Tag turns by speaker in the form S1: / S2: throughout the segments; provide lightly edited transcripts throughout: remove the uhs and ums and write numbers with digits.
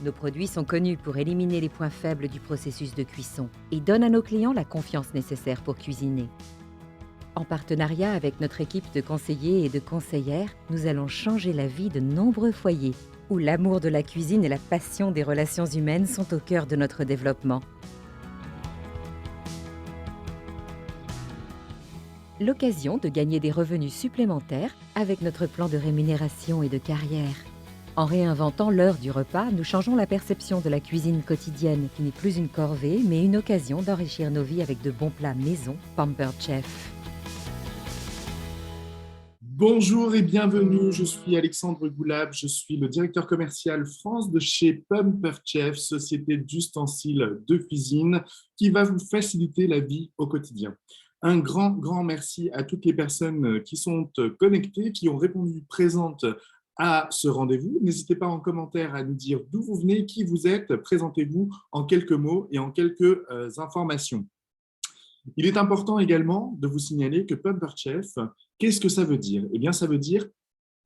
S1: Nos produits sont connus pour éliminer les points faibles du processus de cuisson et donnent à nos clients la confiance nécessaire pour cuisiner. En partenariat avec notre équipe de conseillers et de conseillères, nous allons changer la vie de nombreux foyers, où l'amour de la cuisine et la passion des relations humaines sont au cœur de notre développement. L'occasion de gagner des revenus supplémentaires avec notre plan de rémunération et de carrière. En réinventant l'heure du repas, nous changeons la perception de la cuisine quotidienne, qui n'est plus une corvée, mais une occasion d'enrichir nos vies avec de bons plats maison, Pampered Chef.
S2: Bonjour et bienvenue, je suis Alexandre Goulab, je suis le directeur commercial France de chez Pampered Chef, société d'ustensiles de cuisine qui va vous faciliter la vie au quotidien. Un grand merci à toutes les personnes qui sont connectées, qui ont répondu présentes à ce rendez-vous. N'hésitez pas en commentaire à nous dire d'où vous venez, qui vous êtes, présentez-vous en quelques mots et en quelques informations. Il est important également de vous signaler que Pampered Chef, qu'est-ce que ça veut dire? Eh bien, ça veut dire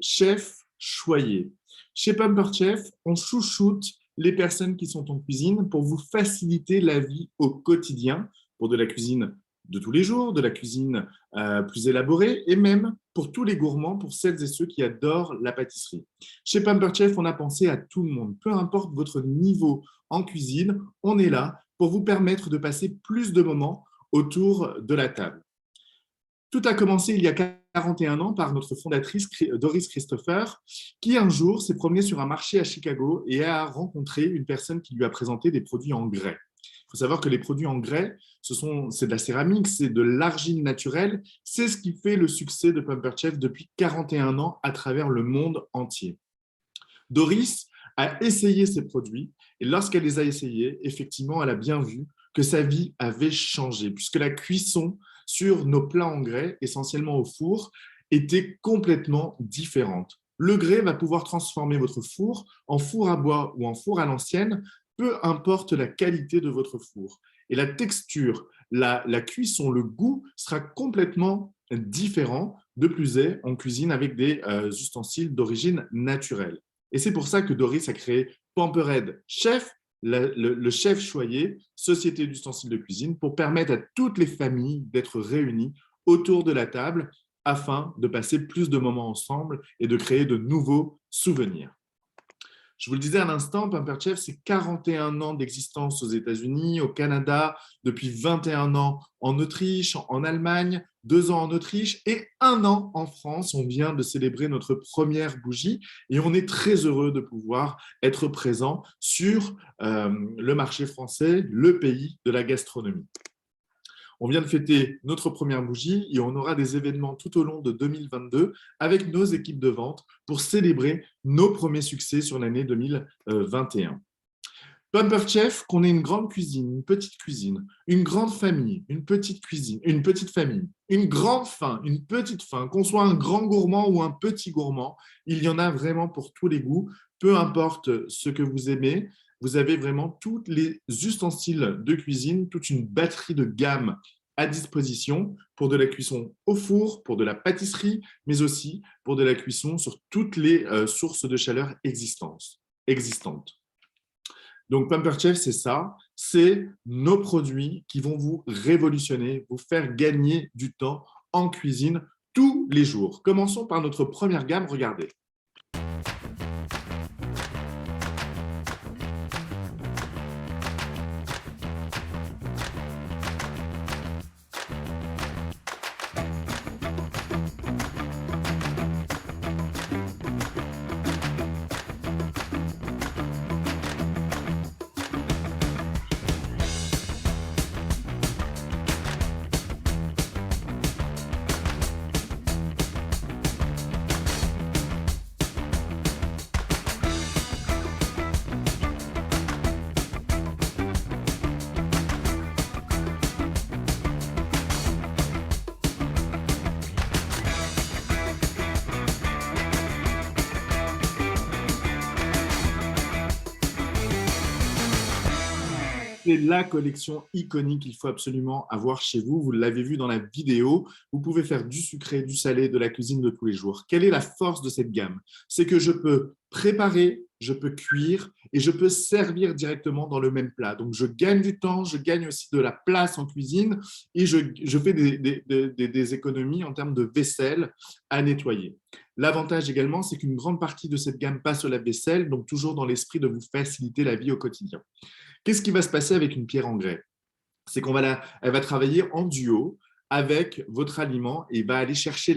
S2: chef choyé. Chez Pampered Chef, on chouchoute les personnes qui sont en cuisine pour vous faciliter la vie au quotidien, pour de la cuisine de tous les jours, de la cuisine plus élaborée et même pour tous les gourmands, pour celles et ceux qui adorent la pâtisserie. Chez Pampered Chef, on a pensé à tout le monde. Peu importe votre niveau en cuisine, on est là pour vous permettre de passer plus de moments autour de la table. Tout a commencé il y a 41 ans par notre fondatrice Doris Christopher, qui un jour s'est promenée sur un marché à Chicago et a rencontré une personne qui lui a présenté des produits en grès. Il faut savoir que les produits en grès, c'est de la céramique, c'est de l'argile naturelle, c'est ce qui fait le succès de Pampered Chef depuis 41 ans à travers le monde entier. Doris a essayé ces produits et lorsqu'elle les a essayés, effectivement, elle a bien vu que sa vie avait changé puisque la cuisson sur nos plats en grès, essentiellement au four, était complètement différente. Le grès va pouvoir transformer votre four en four à bois ou en four à l'ancienne, peu importe la qualité de votre four. Et la texture, la cuisson, le goût sera complètement différent. De plus est, on cuisine avec des ustensiles d'origine naturelle. Et c'est pour ça que Doris a créé Pampered Chef, le chef choyé, société d'ustensiles de cuisine, pour permettre à toutes les familles d'être réunies autour de la table afin de passer plus de moments ensemble et de créer de nouveaux souvenirs. Je vous le disais à l'instant, Pampered Chef, c'est 41 ans d'existence aux États-Unis, au Canada, depuis 21 ans en Autriche, en Allemagne, 2 ans en Autriche et 1 an en France. On vient de célébrer notre première bougie et on est très heureux de pouvoir être présent sur le marché français, le pays de la gastronomie. On vient de fêter notre première bougie et on aura des événements tout au long de 2022 avec nos équipes de vente pour célébrer nos premiers succès sur l'année 2021. Pampered Chef, qu'on ait une grande cuisine, une petite cuisine, une grande famille, une petite cuisine, une petite famille, une grande faim, une petite faim, qu'on soit un grand gourmand ou un petit gourmand, il y en a vraiment pour tous les goûts, peu importe ce que vous aimez. Vous avez vraiment tous les ustensiles de cuisine, toute une batterie de gamme à disposition pour de la cuisson au four, pour de la pâtisserie, mais aussi pour de la cuisson sur toutes les sources de chaleur existantes. Donc, Pampered Chef, c'est ça, c'est nos produits qui vont vous révolutionner, vous faire gagner du temps en cuisine tous les jours. Commençons par notre première gamme, regardez. C'est la collection iconique qu'il faut absolument avoir chez vous. Vous l'avez vu dans la vidéo. Vous pouvez faire du sucré, du salé, de la cuisine de tous les jours. Quelle est la force de cette gamme? C'est que je peux préparer, je peux cuire et je peux servir directement dans le même plat. Donc, je gagne du temps, je gagne aussi de la place en cuisine et je fais des économies en termes de vaisselle à nettoyer. L'avantage également, c'est qu'une grande partie de cette gamme passe au lave-vaisselle, donc toujours dans l'esprit de vous faciliter la vie au quotidien. Qu'est-ce qui va se passer avec une pierre en grès? C'est elle va travailler en duo avec votre aliment et va aller chercher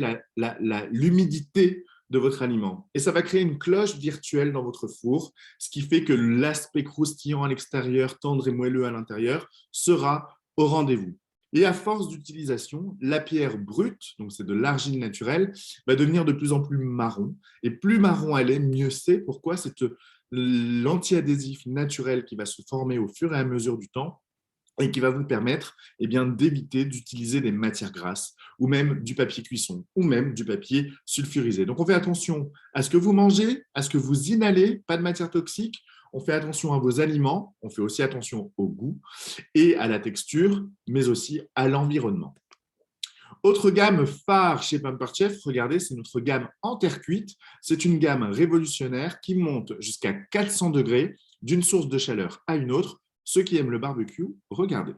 S2: l'humidité de votre aliment. Et ça va créer une cloche virtuelle dans votre four, ce qui fait que l'aspect croustillant à l'extérieur, tendre et moelleux à l'intérieur, sera au rendez-vous. Et à force d'utilisation, la pierre brute, donc c'est de l'argile naturelle, va devenir de plus en plus marron. Et plus marron elle est, mieux c'est. Pourquoi? C'est l'antiadhésif naturel qui va se former au fur et à mesure du temps et qui va vous permettre d'éviter d'utiliser des matières grasses ou même du papier cuisson ou même du papier sulfurisé. Donc, on fait attention à ce que vous mangez, à ce que vous inhalez, pas de matières toxiques. On fait attention à vos aliments, on fait aussi attention au goût et à la texture, mais aussi à l'environnement. Autre gamme phare chez Pampered Chef, regardez, c'est notre gamme en terre cuite. C'est une gamme révolutionnaire qui monte jusqu'à 400 degrés d'une source de chaleur à une autre. Ceux qui aiment le barbecue, regardez.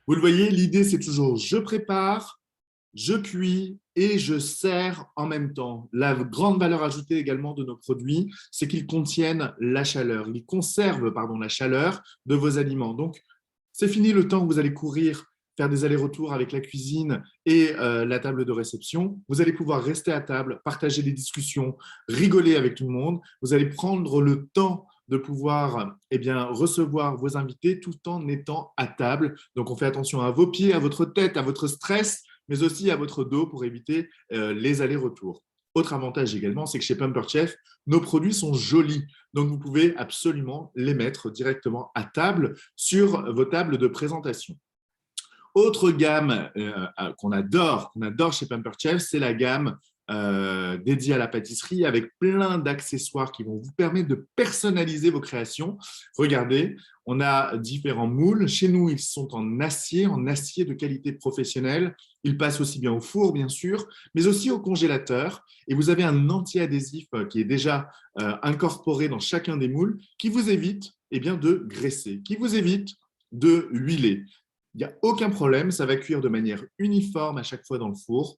S2: Vous le voyez, l'idée, c'est toujours je prépare, je cuis et je sers en même temps. La grande valeur ajoutée également de nos produits, c'est qu'ils contiennent la chaleur. Ils conservent la chaleur de vos aliments. Donc, c'est fini le temps où vous allez courir, faire des allers-retours avec la cuisine et la table de réception. Vous allez pouvoir rester à table, partager des discussions, rigoler avec tout le monde. Vous allez prendre le temps de pouvoir recevoir vos invités tout en étant à table. Donc, on fait attention à vos pieds, à votre tête, à votre stress, mais aussi à votre dos pour éviter les allers-retours. Autre avantage également, c'est que chez Pampered Chef, nos produits sont jolis. Donc, vous pouvez absolument les mettre directement à table sur vos tables de présentation. Autre gamme qu'on adore chez Pampered Chef, c'est la gamme dédiée à la pâtisserie avec plein d'accessoires qui vont vous permettre de personnaliser vos créations. Regardez, on a différents moules. Chez nous, ils sont en acier de qualité professionnelle. Ils passent aussi bien au four, bien sûr, mais aussi au congélateur. Et vous avez un anti-adhésif qui est déjà incorporé dans chacun des moules qui vous évite de graisser, qui vous évite de huiler. Il n'y a aucun problème, ça va cuire de manière uniforme à chaque fois dans le four.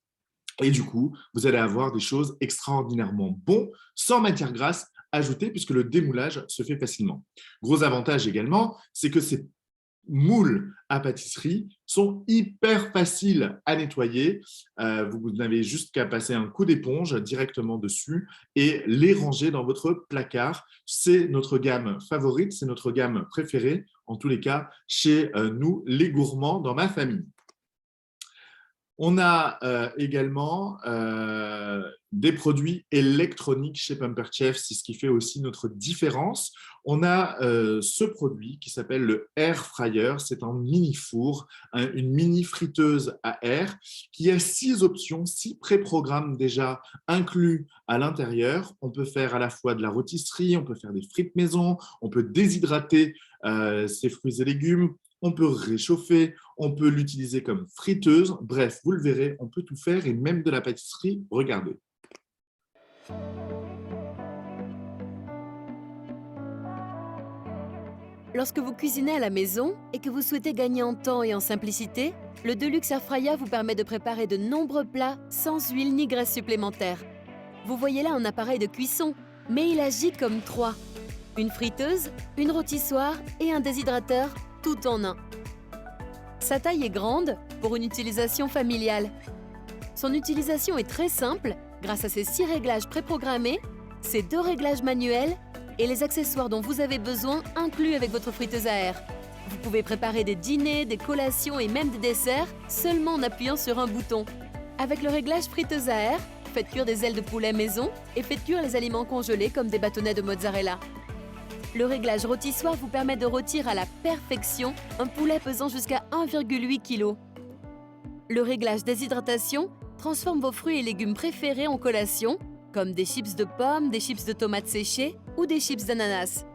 S2: Et du coup, vous allez avoir des choses extraordinairement bonnes, sans matière grasse ajoutée, puisque le démoulage se fait facilement. Gros avantage également, c'est que ces moules à pâtisserie sont hyper faciles à nettoyer. Vous n'avez juste qu'à passer un coup d'éponge directement dessus et les ranger dans votre placard. C'est notre gamme favorite, c'est notre gamme préférée, en tous les cas, chez nous, les gourmands, dans ma famille. On a également des produits électroniques chez Pampered Chef, c'est ce qui fait aussi notre différence. On a ce produit qui s'appelle le Air Fryer, c'est un mini four, une mini friteuse à air qui a 6 options, 6 pré-programmes déjà inclus à l'intérieur. On peut faire à la fois de la rôtisserie, on peut faire des frites maison, on peut déshydrater ses fruits et légumes, on peut réchauffer, on peut l'utiliser comme friteuse. Bref, vous le verrez, on peut tout faire et même de la pâtisserie. Regardez.
S3: Lorsque vous cuisinez à la maison et que vous souhaitez gagner en temps et en simplicité, le Deluxe Air Fryer vous permet de préparer de nombreux plats sans huile ni graisse supplémentaire. Vous voyez là un appareil de cuisson, mais il agit comme 3. Une friteuse, une rôtissoire et un déshydrateur, tout en un. Sa taille est grande pour une utilisation familiale. Son utilisation est très simple grâce à ses 6 réglages préprogrammés, ses 2 réglages manuels et les accessoires dont vous avez besoin inclus avec votre friteuse à air. Vous pouvez préparer des dîners, des collations et même des desserts seulement en appuyant sur un bouton. Avec le réglage friteuse à air, faites cuire des ailes de poulet maison et faites cuire les aliments congelés comme des bâtonnets de mozzarella. Le réglage rôtissoir vous permet de rôtir à la perfection un poulet pesant jusqu'à 1,8 kg. Le réglage déshydratation transforme vos fruits et légumes préférés en collation, comme des chips de pommes, des chips de tomates séchées ou des chips d'ananas.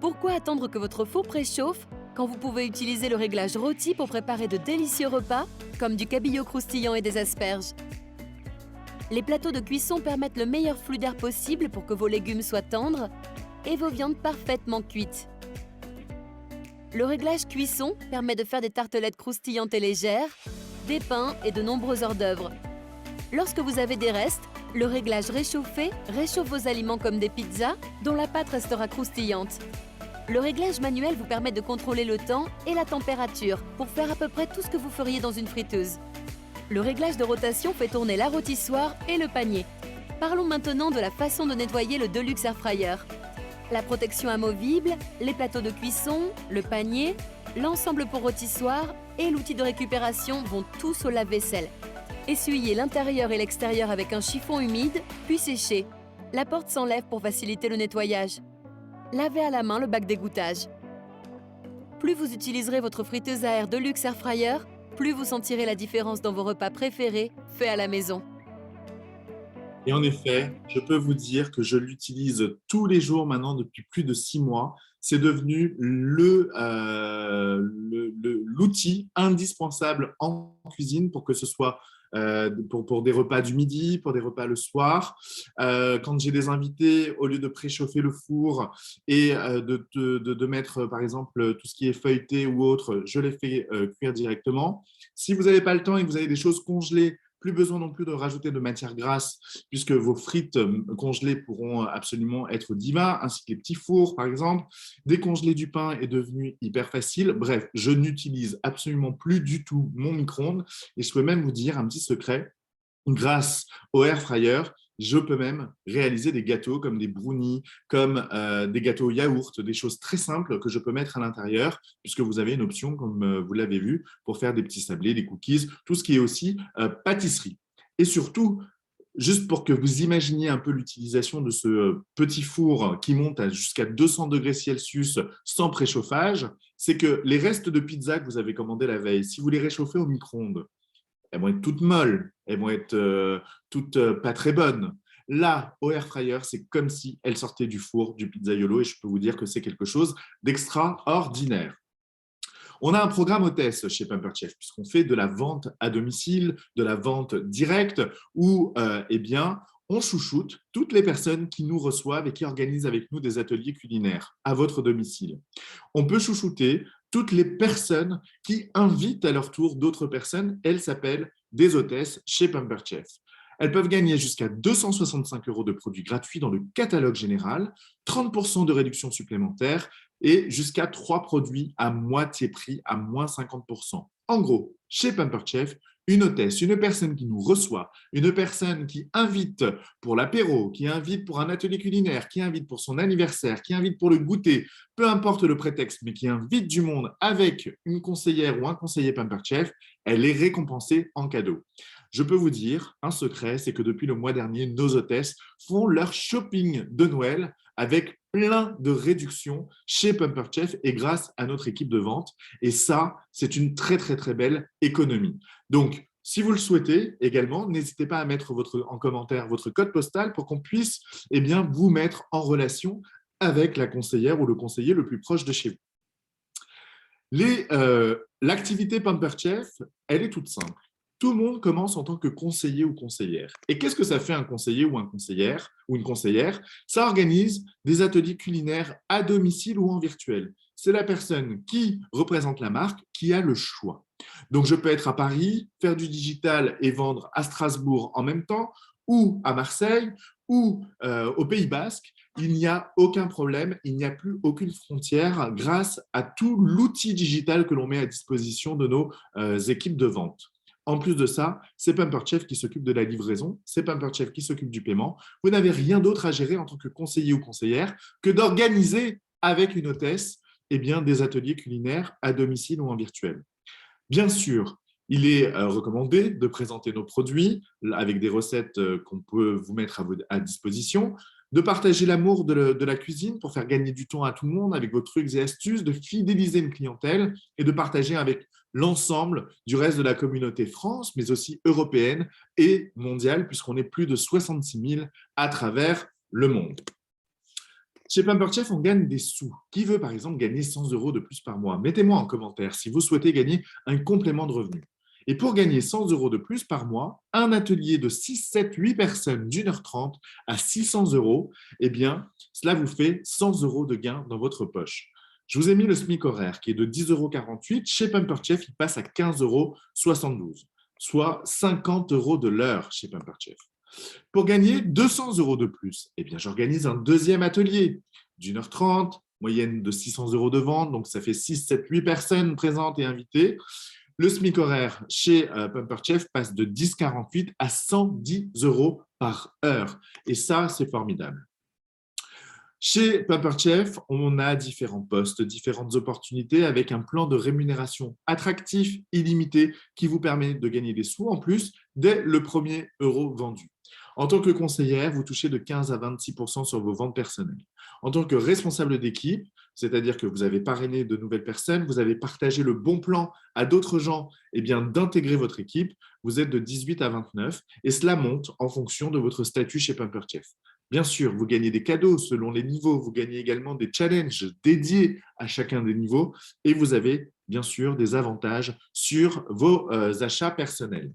S3: Pourquoi attendre que votre four préchauffe quand vous pouvez utiliser le réglage rôti pour préparer de délicieux repas, comme du cabillaud croustillant et des asperges? Les plateaux de cuisson permettent le meilleur flux d'air possible pour que vos légumes soient tendres et vos viandes parfaitement cuites. Le réglage cuisson permet de faire des tartelettes croustillantes et légères, des pains et de nombreux hors-d'œuvre. Lorsque vous avez des restes, le réglage réchauffé réchauffe vos aliments comme des pizzas, dont la pâte restera croustillante. Le réglage manuel vous permet de contrôler le temps et la température pour faire à peu près tout ce que vous feriez dans une friteuse. Le réglage de rotation fait tourner la rôtissoire et le panier. Parlons maintenant de la façon de nettoyer le Deluxe Air Fryer. La protection amovible, les plateaux de cuisson, le panier, l'ensemble pour rôtissoire et l'outil de récupération vont tous au lave-vaisselle. Essuyez l'intérieur et l'extérieur avec un chiffon humide, puis séchez. La porte s'enlève pour faciliter le nettoyage. Lavez à la main le bac d'égouttage. Plus vous utiliserez votre friteuse à air Deluxe Air Fryer, plus vous sentirez la différence dans vos repas préférés faits à la maison.
S2: Et en effet, je peux vous dire que je l'utilise tous les jours maintenant depuis plus de 6 mois. C'est devenu l'outil indispensable en cuisine pour que ce soit pour des repas du midi, pour des repas le soir. Quand j'ai des invités, au lieu de préchauffer le four et de mettre, par exemple, tout ce qui est feuilleté ou autre, je les fais cuire directement. Si vous n'avez pas le temps et que vous avez des choses congelées, plus besoin non plus de rajouter de matière grasse puisque vos frites congelées pourront absolument être divins, ainsi que les petits fours, par exemple. Décongeler du pain est devenu hyper facile. Bref, je n'utilise absolument plus du tout mon micro-ondes et je peux même vous dire un petit secret. Grâce au air fryer, je peux même réaliser des gâteaux comme des brownies, comme des gâteaux yaourt, des choses très simples que je peux mettre à l'intérieur, puisque vous avez une option, comme vous l'avez vu, pour faire des petits sablés, des cookies, tout ce qui est aussi pâtisserie. Et surtout, juste pour que vous imaginiez un peu l'utilisation de ce petit four qui monte jusqu'à 200 degrés Celsius sans préchauffage, c'est que les restes de pizza que vous avez commandés la veille, si vous les réchauffez au micro-ondes, elles vont être toutes molles, elles vont être toutes pas très bonnes. Là, au air fryer, c'est comme si elles sortaient du four du pizzaiolo et je peux vous dire que c'est quelque chose d'extraordinaire. On a un programme hôtesse chez Pampered Chef puisqu'on fait de la vente à domicile, de la vente directe où on chouchoute toutes les personnes qui nous reçoivent et qui organisent avec nous des ateliers culinaires à votre domicile. On peut chouchouter toutes les personnes qui invitent à leur tour d'autres personnes. Elles s'appellent des hôtesses chez Pampered Chef. Elles peuvent gagner jusqu'à 265 € de produits gratuits dans le catalogue général, 30% de réduction supplémentaire et jusqu'à 3 produits à moitié prix, à moins 50%. En gros, chez Pampered Chef, une hôtesse, une personne qui nous reçoit, une personne qui invite pour l'apéro, qui invite pour un atelier culinaire, qui invite pour son anniversaire, qui invite pour le goûter, peu importe le prétexte, mais qui invite du monde avec une conseillère ou un conseiller Pampered Chef, elle est récompensée en cadeau. Je peux vous dire, un secret, c'est que depuis le mois dernier, nos hôtesses font leur shopping de Noël avec plein de réductions chez Pampered Chef et grâce à notre équipe de vente. Et ça, c'est une très, très, très belle économie. Donc, si vous le souhaitez également, n'hésitez pas à mettre en commentaire votre code postal pour qu'on puisse vous mettre en relation avec la conseillère ou le conseiller le plus proche de chez vous. L'activité Pampered Chef, elle est toute simple. Tout le monde commence en tant que conseiller ou conseillère. Et qu'est-ce que ça fait un conseiller ou une conseillère? Ça organise des ateliers culinaires à domicile ou en virtuel. C'est la personne qui représente la marque qui a le choix. Donc, je peux être à Paris, faire du digital et vendre à Strasbourg en même temps, ou à Marseille, ou au Pays Basque. Il n'y a aucun problème, il n'y a plus aucune frontière grâce à tout l'outil digital que l'on met à disposition de nos équipes de vente. En plus de ça, c'est Pampered Chef qui s'occupe de la livraison, c'est Pampered Chef qui s'occupe du paiement. Vous n'avez rien d'autre à gérer en tant que conseiller ou conseillère que d'organiser avec une hôtesse des ateliers culinaires à domicile ou en virtuel. Bien sûr, Il est recommandé de présenter nos produits avec des recettes qu'on peut vous mettre à disposition, de partager l'amour de la cuisine pour faire gagner du temps à tout le monde avec vos trucs et astuces, de fidéliser une clientèle et de partager avec l'ensemble du reste de la communauté France, mais aussi européenne et mondiale, puisqu'on est plus de 66 000 à travers le monde. Chez Pampered Chef, on gagne des sous. Qui veut, par exemple, gagner 100 € de plus par mois? Mettez-moi en commentaire si vous souhaitez gagner un complément de revenu. Et pour gagner 100 € de plus par mois, un atelier de 6, 7, 8 personnes d'1h30 à 600 €, eh bien, cela vous fait 100 € de gain dans votre poche. Je vous ai mis le SMIC horaire qui est de 10,48 €. Chez Pampered Chef, il passe à 15,72 €, soit 50 € de l'heure chez Pampered Chef. Pour gagner 200 € de plus, eh bien, j'organise un deuxième atelier d'1h30, moyenne de 600 € de vente, donc ça fait 6, 7, 8 personnes présentes et invitées. Le SMIC horaire chez Pampered Chef passe de 10,48 à 110 € par heure. Et ça, c'est formidable. Chez Pampered Chef, on a différents postes, différentes opportunités avec un plan de rémunération attractif, illimité, qui vous permet de gagner des sous en plus dès le premier euro vendu. En tant que conseillère, vous touchez de 15 à 26% sur vos ventes personnelles. En tant que responsable d'équipe, c'est-à-dire que vous avez parrainé de nouvelles personnes, vous avez partagé le bon plan à d'autres gens, eh bien d'intégrer votre équipe, vous êtes de 18 à 29 et cela monte en fonction de votre statut chez Pampered Chef. Bien sûr, vous gagnez des cadeaux selon les niveaux, vous gagnez également des challenges dédiés à chacun des niveaux et vous avez bien sûr des avantages sur vos achats personnels.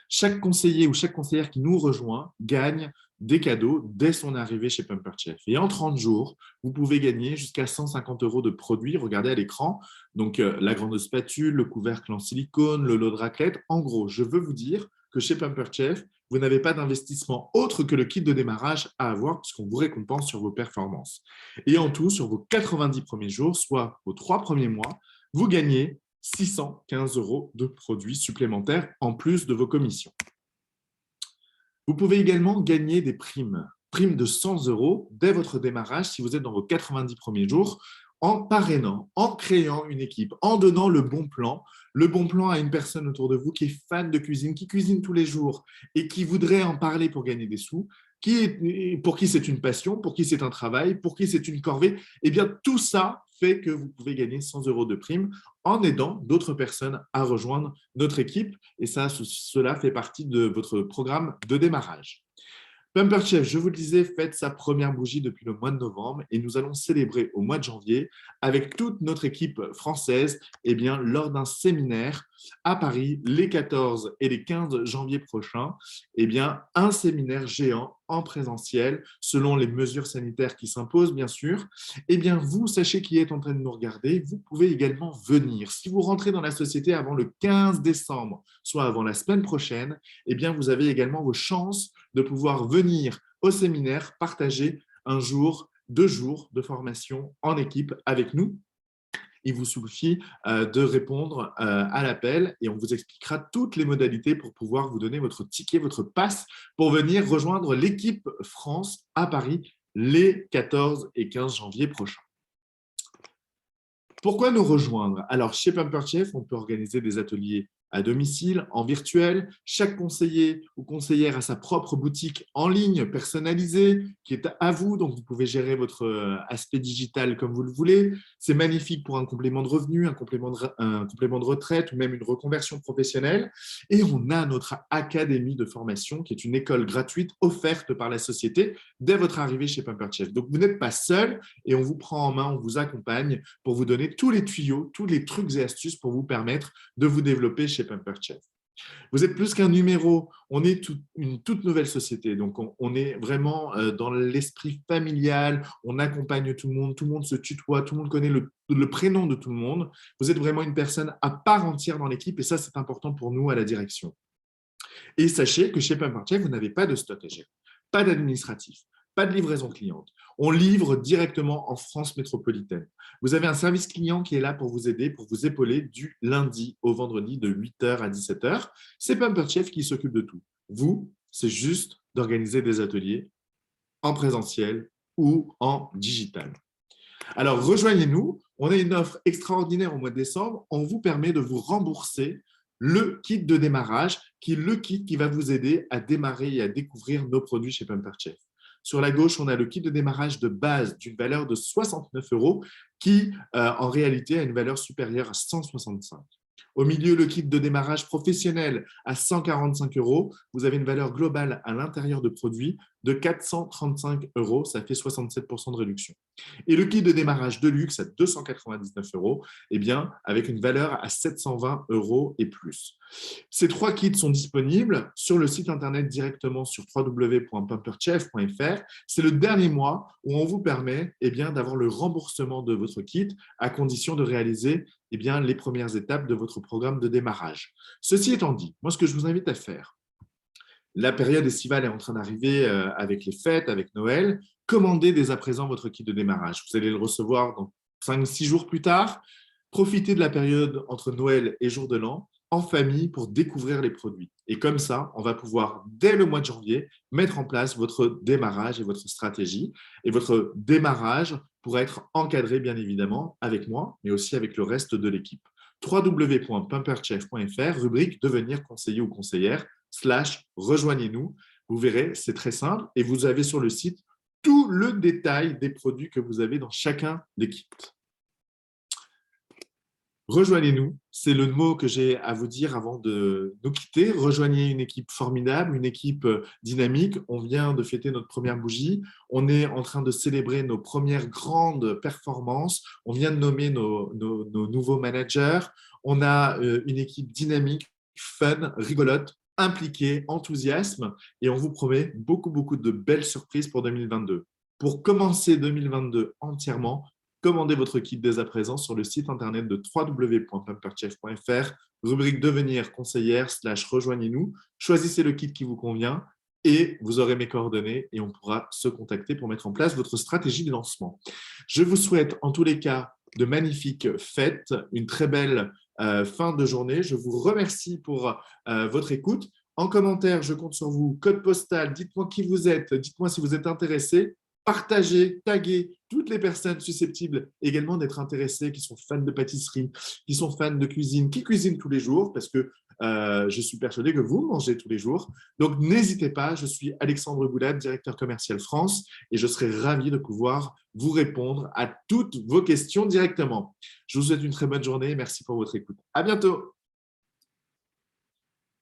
S2: Chaque conseiller ou chaque conseillère qui nous rejoint gagne des cadeaux dès son arrivée chez Pampered Chef. Et en 30 jours, vous pouvez gagner jusqu'à 150 € de produits. Regardez à l'écran, donc la grande spatule, le couvercle en silicone, le lot de raclette. En gros, je veux vous dire que chez Pampered Chef, vous n'avez pas d'investissement autre que le kit de démarrage à avoir puisqu'on vous récompense sur vos performances. Et en tout, sur vos 90 premiers jours, soit vos 3 premiers mois, vous gagnez 615 € de produits supplémentaires en plus de vos commissions. Vous pouvez également gagner des primes de 100 € dès votre démarrage si vous êtes dans vos 90 premiers jours en parrainant, en créant une équipe, en donnant le bon plan à une personne autour de vous qui est fan de cuisine, qui cuisine tous les jours et qui voudrait en parler pour gagner des sous, pour qui c'est une passion, pour qui c'est un travail, pour qui c'est une corvée. Eh bien, tout ça fait que vous pouvez gagner 100 € de prime en aidant d'autres personnes à rejoindre notre équipe. Et ça, cela fait partie de votre programme de démarrage. Pampered Chef, je vous le disais, fête sa première bougie depuis le mois de novembre et nous allons célébrer au mois de janvier avec toute notre équipe française lors d'un séminaire à Paris les 14 et les 15 janvier prochains, un séminaire géant en présentiel selon les mesures sanitaires qui s'imposent bien sûr. Vous, sachez qui est en train de nous regarder, vous pouvez également venir. Si vous rentrez dans la société avant le 15 décembre, soit avant la semaine prochaine, vous avez également vos chances de pouvoir venir au séminaire, partager un jour, 2 jours de formation en équipe avec nous. Il vous suffit de répondre à l'appel et on vous expliquera toutes les modalités pour pouvoir vous donner votre ticket, votre passe pour venir rejoindre l'équipe France à Paris les 14 et 15 janvier prochains. Pourquoi nous rejoindre? Alors, chez Pampered Chef, on peut organiser des ateliers à domicile, en virtuel. Chaque conseiller ou conseillère a sa propre boutique en ligne personnalisée qui est à vous. Donc, vous pouvez gérer votre aspect digital comme vous le voulez. C'est magnifique pour un complément de revenu, un complément de retraite ou même une reconversion professionnelle. Et on a notre académie de formation qui est une école gratuite offerte par la société dès votre arrivée chez Pampered Chef. Donc, vous n'êtes pas seul et on vous prend en main, on vous accompagne pour vous donner tous les tuyaux, tous les trucs et astuces pour vous permettre de vous développer chez Pampered Chef. Vous êtes plus qu'un numéro, on est une toute nouvelle société, donc on est vraiment dans l'esprit familial, on accompagne tout le monde se tutoie, tout le monde connaît le prénom de tout le monde. Vous êtes vraiment une personne à part entière dans l'équipe et ça, c'est important pour nous à la direction. Et sachez que chez Pampered Chef, vous n'avez pas de stock à gérer, pas d'administratif, pas de livraison cliente. On livre directement en France métropolitaine. Vous avez un service client qui est là pour vous aider, pour vous épauler du lundi au vendredi de 8 h à 17 h. C'est Pampered Chef qui s'occupe de tout. Vous, c'est juste d'organiser des ateliers en présentiel ou en digital. Alors, rejoignez-nous. On a une offre extraordinaire au mois de décembre. On vous permet de vous rembourser le kit de démarrage, qui est le kit qui va vous aider à démarrer et à découvrir nos produits chez Pampered Chef. Sur la gauche, on a le kit de démarrage de base d'une valeur de 69 € qui, en réalité, a une valeur supérieure à 165 €. Au milieu, le kit de démarrage professionnel à 145 €. Vous avez une valeur globale à l'intérieur de produits de 435 €. Ça fait 67% de réduction. Et le kit de démarrage de luxe à 299 €, eh bien, avec une valeur à 720 € et plus. Ces 3 kits sont disponibles sur le site internet directement sur www.pamperedchef.fr. C'est le dernier mois où on vous permet d'avoir le remboursement de votre kit à condition de réaliser les premières étapes de votre programme de démarrage. Ceci étant dit, moi, ce que je vous invite à faire, la période estivale est en train d'arriver avec les fêtes, avec Noël. Commandez dès à présent votre kit de démarrage. Vous allez le recevoir dans 5-6 jours plus tard. Profitez de la période entre Noël et Jour de l'An en famille pour découvrir les produits. Et comme ça, on va pouvoir, dès le mois de janvier, mettre en place votre démarrage et votre stratégie. Et votre démarrage pourra être encadré, bien évidemment, avec moi, mais aussi avec le reste de l'équipe. www.pamperedchef.fr, rubrique « Devenir conseiller ou conseillère » /rejoignez-nous. Vous verrez, c'est très simple. Et vous avez sur le site tout le détail des produits que vous avez dans chacun des kits. Rejoignez-nous, c'est le mot que j'ai à vous dire avant de nous quitter. Rejoignez une équipe formidable, une équipe dynamique. On vient de fêter notre première bougie. On est en train de célébrer nos premières grandes performances. On vient de nommer nos nouveaux managers. On a une équipe dynamique, fun, rigolote, impliquée, enthousiasme. Et on vous promet beaucoup de belles surprises pour 2022. Pour commencer 2022 entièrement, commandez votre kit dès à présent sur le site internet de www.pamperedchef.fr, rubrique Devenir conseillère /rejoignez-nous. Choisissez le kit qui vous convient et vous aurez mes coordonnées et on pourra se contacter pour mettre en place votre stratégie de lancement. Je vous souhaite en tous les cas de magnifiques fêtes, une très belle fin de journée. Je vous remercie pour votre écoute. En commentaire, je compte sur vous. Code postal, dites-moi qui vous êtes, dites-moi si vous êtes intéressé. Partagez, taguez toutes les personnes susceptibles également d'être intéressées, qui sont fans de pâtisserie, qui sont fans de cuisine, qui cuisinent tous les jours, parce que je suis persuadé que vous mangez tous les jours. Donc, n'hésitez pas, je suis Alexandre Goulab, directeur commercial France, et je serai ravi de pouvoir vous répondre à toutes vos questions directement. Je vous souhaite une très bonne journée et merci pour votre écoute. À bientôt.